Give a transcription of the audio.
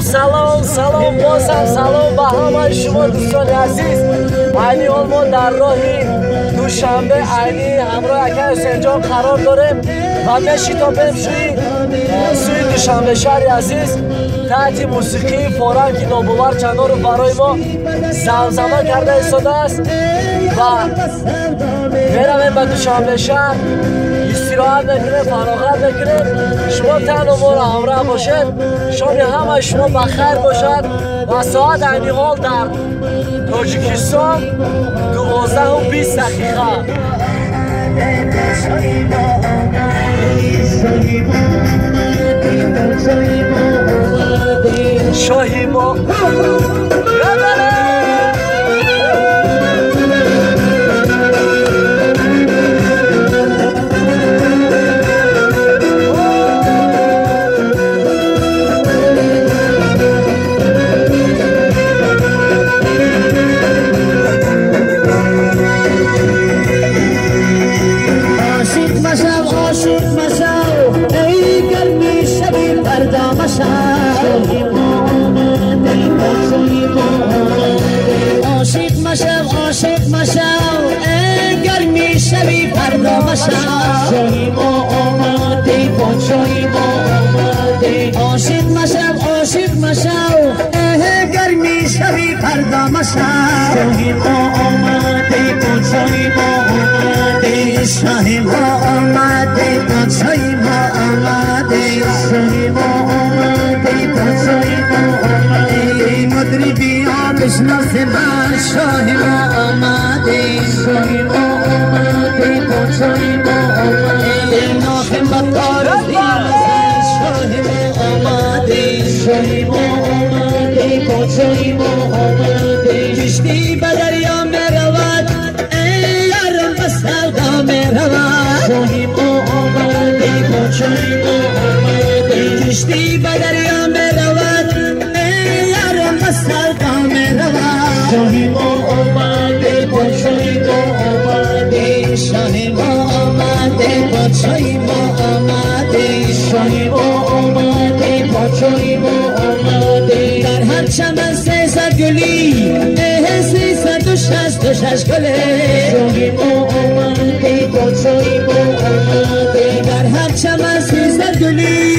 سلام بازم سلام به همه شما دوستان عزیز. عینی حال ما در راهی دوشنبه عینی همراه اکر حسین جان قرار داریم و میشی تا بریم سوی دوشنبه شهر عزیز تحت موسیقی فورانک ناباور چندان رو برای ما زمزمه کرده ایستاده است و میرویم به دوشنبه شهر استراحت بکنیم، فراغت بکنیم. شما تنها ما را همراه باشید. شام همه شما بخیر باشد و ساعت عینی حال در تاجیکستان 12:20 شاهی ما عاشق مشو ای گرمی شبی فردا مشو شاهی ما آمده پادشاهی ما آمده عاشق مشو ای گرمی شبی فردا مشو شاهی ما آمده پادشاهی ما آمده شاهی ما آمده پادشاهی ما آمده شاهی ما آمده پادشاهی ما آمده مدری بیا بشناس من شاهی ما آمده شاهی ما آمده پادشاهی ما آمده ناخن بطار شاهی ما آمده شاهی ما آمده پادشاهی ما آمده کشتی به دریا میرود ای یارم به سودا میرود شاهی ما آمده پادشاهی ما آمده کشتی به دریا میرود ای یارم به سودا میرود شاهی ما آمده پادشاهی ما آمده شاهی ما آمده پادشاهی ما آمده شاهی ما آمده پادشاهی ما آمده در هر چمن 300 گلی 366 گله شاهی ما آمده پادشاهی ما آمده در هر چمن 300 گلی